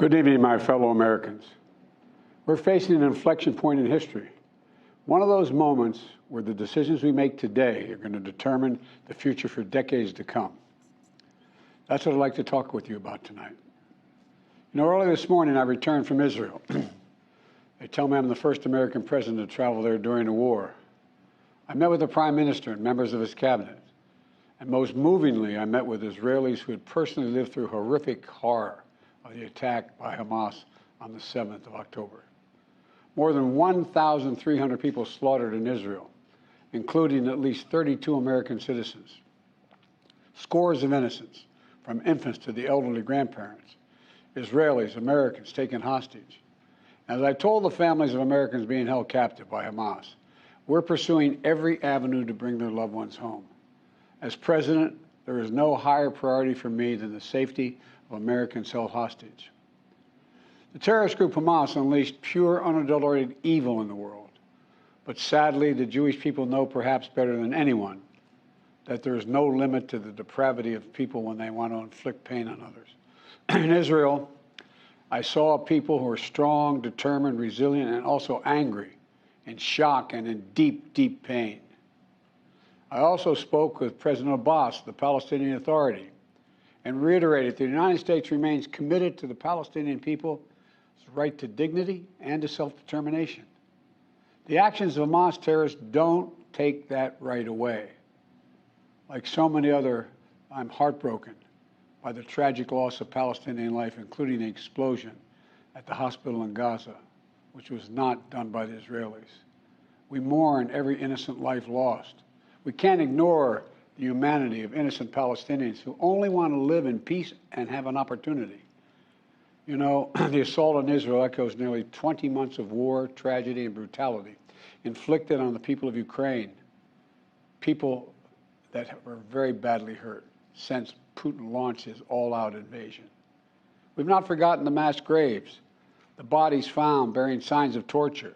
Good evening, my fellow Americans. We're facing an inflection point in history. One of those moments where the decisions we make today are going to determine the future for decades to come. That's what I'd like to talk with you about tonight. You know, early this morning, I returned from Israel. They tell me I'm the first American president to travel there during the war. I met with the Prime Minister and members of his cabinet. And most movingly, I met with Israelis who had personally lived through horrific horror of the attack by Hamas on the 7th of October. More than 1,300 people slaughtered in Israel, including at least 32 American citizens. Scores of innocents, from infants to the elderly grandparents, Israelis, Americans taken hostage. As I told the families of Americans being held captive by Hamas, we're pursuing every avenue to bring their loved ones home. As president, there is no higher priority for me than the safety of Americans held hostage. The terrorist group Hamas unleashed pure, unadulterated evil in the world. But sadly, the Jewish people know perhaps better than anyone that there is no limit to the depravity of people when they want to inflict pain on others. In Israel, I saw people who are strong, determined, resilient, and also angry, in shock and in deep, deep pain. I also spoke with President Abbas, the Palestinian Authority, and reiterated that the United States remains committed to the Palestinian people's right to dignity and to self-determination. The actions of Hamas terrorists don't take that right away. Like so many other, I'm heartbroken by the tragic loss of Palestinian life, including the explosion at the hospital in Gaza, which was not done by the Israelis. We mourn every innocent life lost. We can't ignore the humanity of innocent Palestinians who only want to live in peace and have an opportunity. You know, the assault on Israel echoes nearly 20 months of war, tragedy, and brutality inflicted on the people of Ukraine, people that were very badly hurt since Putin launched his all-out invasion. We've not forgotten the mass graves, the bodies found bearing signs of torture,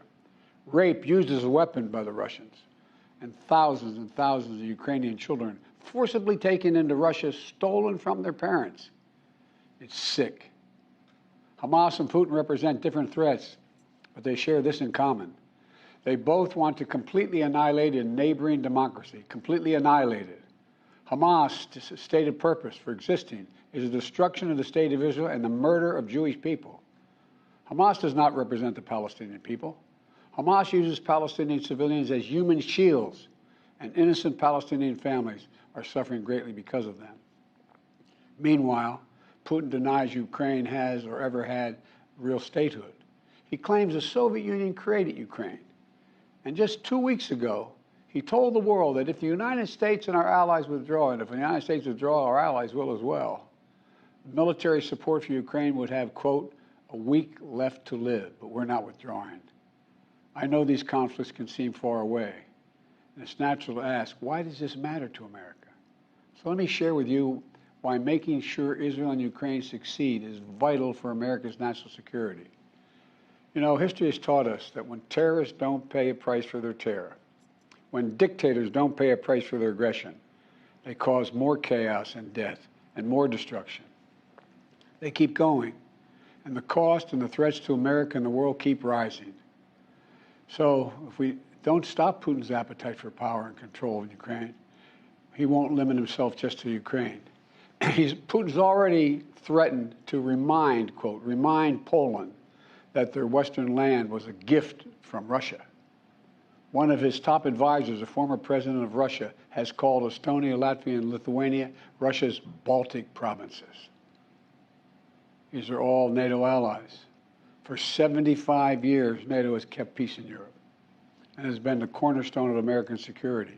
rape used as a weapon by the Russians, and thousands of Ukrainian children forcibly taken into Russia, stolen from their parents. It's sick. Hamas and Putin represent different threats, but they share this in common. They both want to completely annihilate a neighboring democracy, completely annihilate it. Hamas' stated purpose for existing is the destruction of the state of Israel and the murder of Jewish people. Hamas does not represent the Palestinian people. Hamas uses Palestinian civilians as human shields, and innocent Palestinian families are suffering greatly because of them. Meanwhile, Putin denies Ukraine has or ever had real statehood. He claims the Soviet Union created Ukraine. And just 2 weeks ago, he told the world that if the United States and our allies withdraw, and if the United States withdraw, our allies will as well, military support for Ukraine would have, quote, a week left to live, but we're not withdrawing. I know these conflicts can seem far away, and it's natural to ask, why does this matter to America? So let me share with you why making sure Israel and Ukraine succeed is vital for America's national security. You know, history has taught us that when terrorists don't pay a price for their terror, when dictators don't pay a price for their aggression, they cause more chaos and death and more destruction. They keep going, and the cost and the threats to America and the world keep rising. So if we don't stop Putin's appetite for power and control in Ukraine, he won't limit himself just to Ukraine. Putin's already threatened to remind, quote, remind Poland that their Western land was a gift from Russia. One of his top advisors, a former president of Russia, has called Estonia, Latvia, and Lithuania Russia's Baltic provinces. These are all NATO allies. For 75 years, NATO has kept peace in Europe and has been the cornerstone of American security.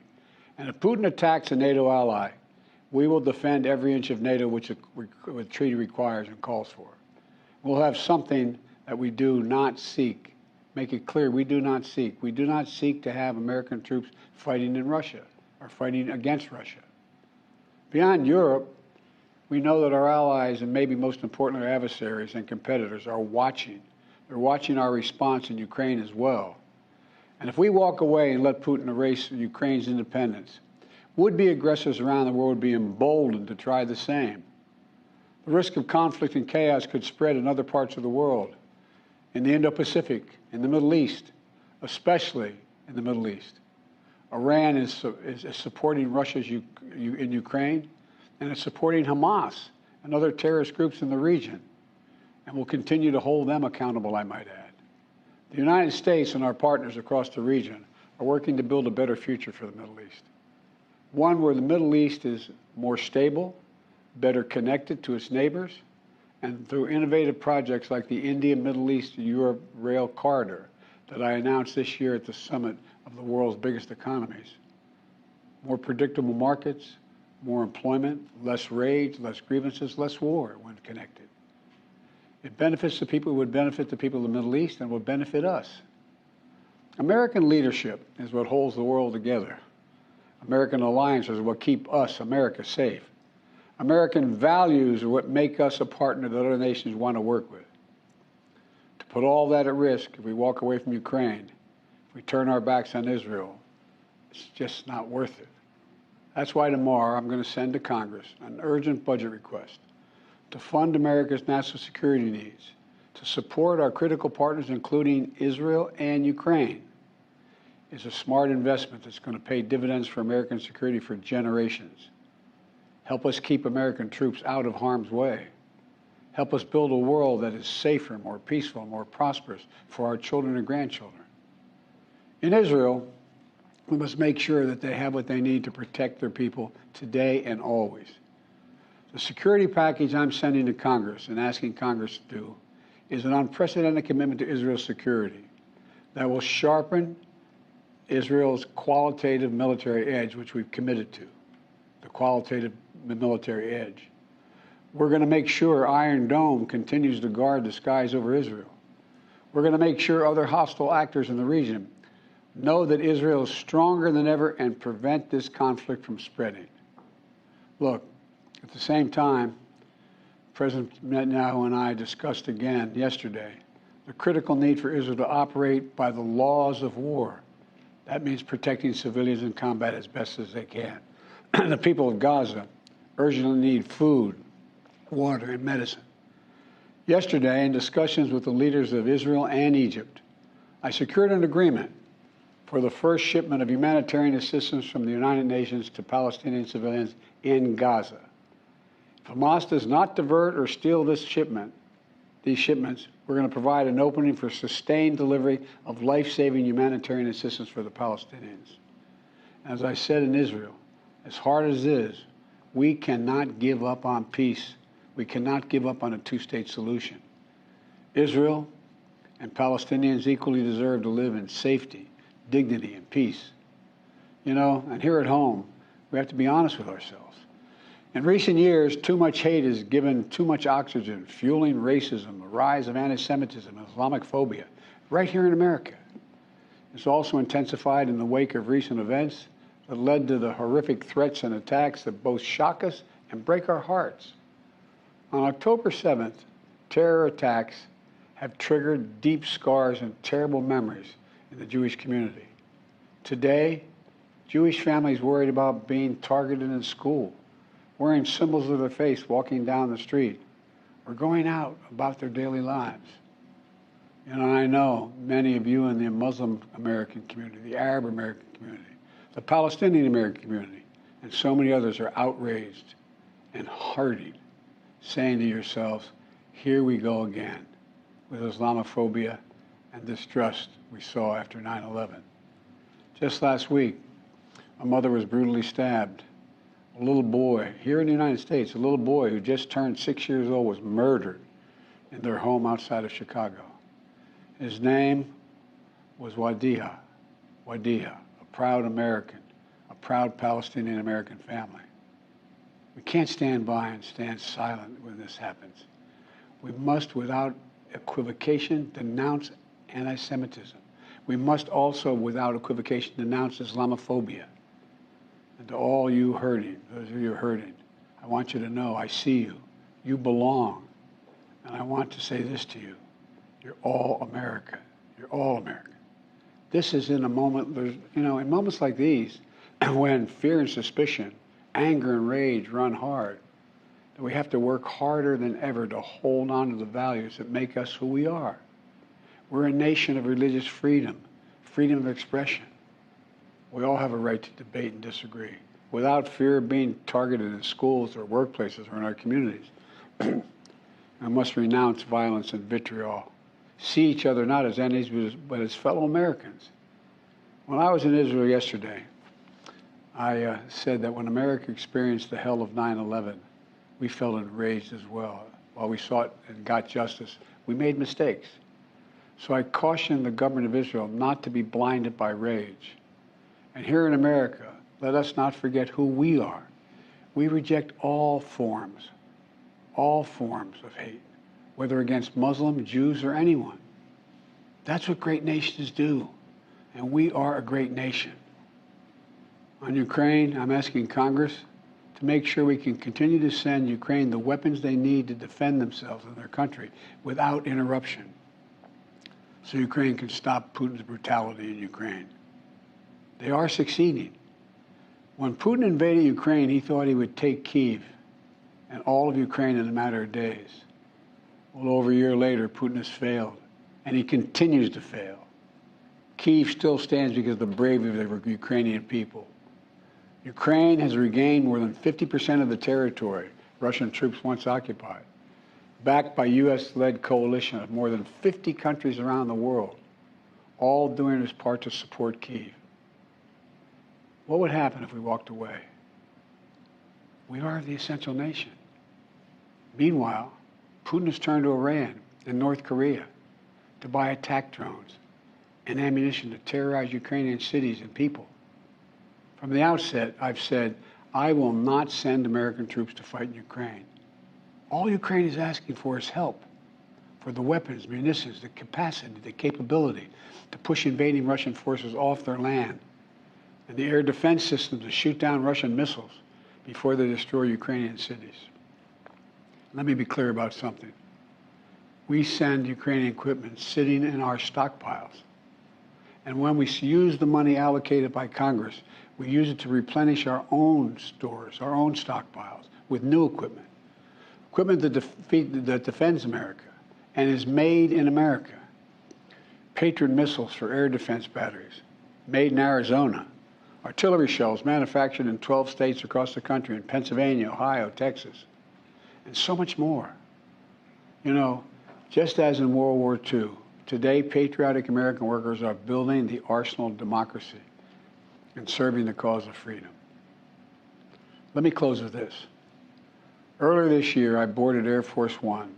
And if Putin attacks a NATO ally, we will defend every inch of NATO which the treaty requires and calls for. We'll have something that we do not seek. Make it clear, we do not seek. We do not seek to have American troops fighting in Russia or fighting against Russia. Beyond Europe, we know that our allies, and maybe most importantly our adversaries and competitors, are watching. They're watching our response in Ukraine as well. And if we walk away and let Putin erase Ukraine's independence, would-be aggressors around the world would be emboldened to try the same. The risk of conflict and chaos could spread in other parts of the world, in the Indo-Pacific, in the Middle East, especially in the Middle East. Iran is supporting Russia in Ukraine, and it's supporting Hamas and other terrorist groups in the region, and will continue to hold them accountable, I might add. The United States and our partners across the region are working to build a better future for the Middle East. One where the Middle East is more stable, better connected to its neighbors, and through innovative projects like the India-Middle East-Europe Rail Corridor that I announced this year at the summit of the world's biggest economies. More predictable markets, more employment, less rage, less grievances, less war when connected. It benefits the people, it would benefit the people of the Middle East, and would benefit us. American leadership is what holds the world together. American alliances are what keep us, America, safe. American values are what make us a partner that other nations want to work with. To put all that at risk, if we walk away from Ukraine, if we turn our backs on Israel, it's just not worth it. That's why tomorrow I'm going to send to Congress an urgent budget request to fund America's national security needs, to support our critical partners, including Israel and Ukraine. It's a smart investment that's going to pay dividends for American security for generations. Help us keep American troops out of harm's way. Help us build a world that is safer, more peaceful, more prosperous for our children and grandchildren. In Israel, we must make sure that they have what they need to protect their people today and always. The security package I'm sending to Congress and asking Congress to do is an unprecedented commitment to Israel's security that will sharpen Israel's qualitative military edge, which we've committed to, the qualitative military edge. We're going to make sure Iron Dome continues to guard the skies over Israel. We're going to make sure other hostile actors in the region know that Israel is stronger than ever and prevent this conflict from spreading. Look, at the same time, President Netanyahu and I discussed again yesterday the critical need for Israel to operate by the laws of war. That means protecting civilians in combat as best as they can. The people of Gaza urgently need food, water, and medicine. Yesterday, in discussions with the leaders of Israel and Egypt, I secured an agreement for the first shipment of humanitarian assistance from the United Nations to Palestinian civilians in Gaza. If Hamas does not divert or steal these shipments, we're going to provide an opening for sustained delivery of life-saving humanitarian assistance for the Palestinians. As I said in Israel, as hard as it is, we cannot give up on peace. We cannot give up on a two-state solution. Israel and Palestinians equally deserve to live in safety, dignity, and peace. You know, and here at home, we have to be honest with ourselves. In recent years, too much hate has given too much oxygen, fueling racism, the rise of anti-Semitism, and Islamic phobia, right here in America. It's also intensified in the wake of recent events that led to the horrific threats and attacks that both shock us and break our hearts. On October 7th, terror attacks have triggered deep scars and terrible memories in the Jewish community. Today, Jewish families worried about being targeted in school, wearing symbols of their faith, walking down the street, or going out about their daily lives. And I know many of you in the Muslim American community, the Arab American community, the Palestinian American community, and so many others are outraged and hurting, saying to yourselves, here we go again with Islamophobia and distrust we saw after 9/11. Just last week, a mother was brutally stabbed. A little boy, here in the United States, a little boy who just turned 6 years old was murdered in their home outside of Chicago. His name was Wadiha, a proud American, a proud Palestinian American family. We can't stand by and stand silent when this happens. We must, without equivocation, denounce anti-Semitism. We must also, without equivocation, denounce Islamophobia. And to all you hurting, those of you hurting, I want you to know I see you. You belong. And I want to say this to you. You're all America. You're all America. This is in a moment, in moments like these, when fear and suspicion, anger and rage run hard, that we have to work harder than ever to hold on to the values that make us who we are. We're a nation of religious freedom, freedom of expression. We all have a right to debate and disagree without fear of being targeted in schools or workplaces or in our communities. We must renounce violence and vitriol. See each other not as enemies, but as fellow Americans. When I was in Israel yesterday, I said that when America experienced the hell of 9/11, we felt enraged as well. While we sought and got justice, we made mistakes. So I cautioned the government of Israel not to be blinded by rage. And here in America, let us not forget who we are. We reject all forms of hate, whether against Muslims, Jews, or anyone. That's what great nations do, and we are a great nation. On Ukraine, I'm asking Congress to make sure we can continue to send Ukraine the weapons they need to defend themselves and their country without interruption, so Ukraine can stop Putin's brutality in Ukraine. They are succeeding. When Putin invaded Ukraine, he thought he would take Kyiv and all of Ukraine in a matter of days. Well, over a year later, Putin has failed, and he continues to fail. Kyiv still stands because of the bravery of the Ukrainian people. Ukraine has regained more than 50% of the territory Russian troops once occupied, backed by U.S.-led coalition of more than 50 countries around the world, all doing its part to support Kyiv. What would happen if we walked away? We are the essential nation. Meanwhile, Putin has turned to Iran and North Korea to buy attack drones and ammunition to terrorize Ukrainian cities and people. From the outset, I've said, I will not send American troops to fight in Ukraine. All Ukraine is asking for is help, for the weapons, munitions, the capacity, the capability to push invading Russian forces off their land, and the air defense systems to shoot down Russian missiles before they destroy Ukrainian cities. Let me be clear about something. We send Ukrainian equipment sitting in our stockpiles. And when we use the money allocated by Congress, we use it to replenish our own stores, our own stockpiles, with new equipment. Equipment that defends America and is made in America. Patriot missiles for air defense batteries, made in Arizona. Artillery shells manufactured in 12 states across the country, in Pennsylvania, Ohio, Texas, and so much more. You know, just as in World War II, today patriotic American workers are building the arsenal of democracy and serving the cause of freedom. Let me close with this. Earlier this year, I boarded Air Force One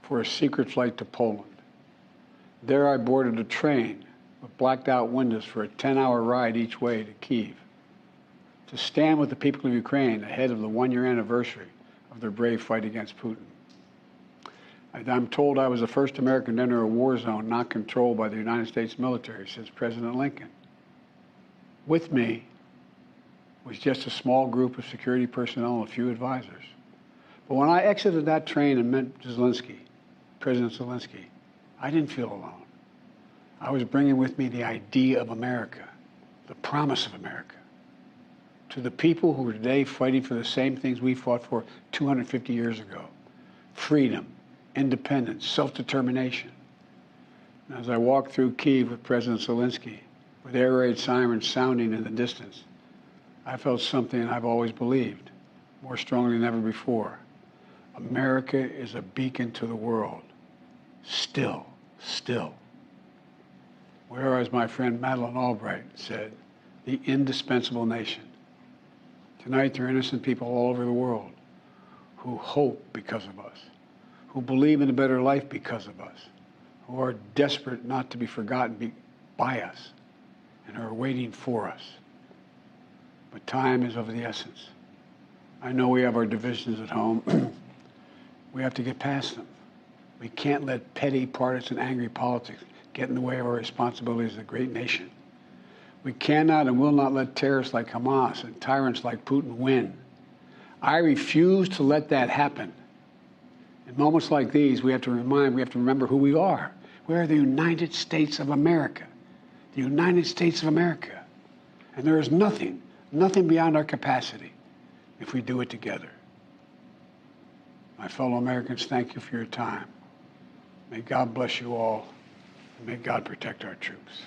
for a secret flight to Poland. There I boarded a train with blacked out windows for a 10-hour ride each way to Kyiv, to stand with the people of Ukraine ahead of the one-year anniversary of their brave fight against Putin. I'm told I was the first American to enter a war zone not controlled by the United States military since President Lincoln. With me was just a small group of security personnel and a few advisors. But when I exited that train and met President Zelensky, I didn't feel alone. I was bringing with me the idea of America, the promise of America, to the people who are today fighting for the same things we fought for 250 years ago: freedom, independence, self-determination. And as I walked through Kyiv with President Zelensky, with air raid sirens sounding in the distance, I felt something I've always believed, more strongly than ever before. America is a beacon to the world. Still. Whereas my friend Madeleine Albright said, the indispensable nation. Tonight, there are innocent people all over the world who hope because of us, who believe in a better life because of us, who are desperate not to be forgotten by us, and who are waiting for us. But time is of the essence. I know we have our divisions at home. We have to get past them. We can't let petty, partisan, angry politics get in the way of our responsibilities as a great nation. We cannot and will not let terrorists like Hamas and tyrants like Putin win. I refuse to let that happen. In moments like these, we have to remember who we are. We are the United States of America. The United States of America. And there is nothing beyond our capacity if we do it together. My fellow Americans, thank you for your time. May God bless you all, and may God protect our troops.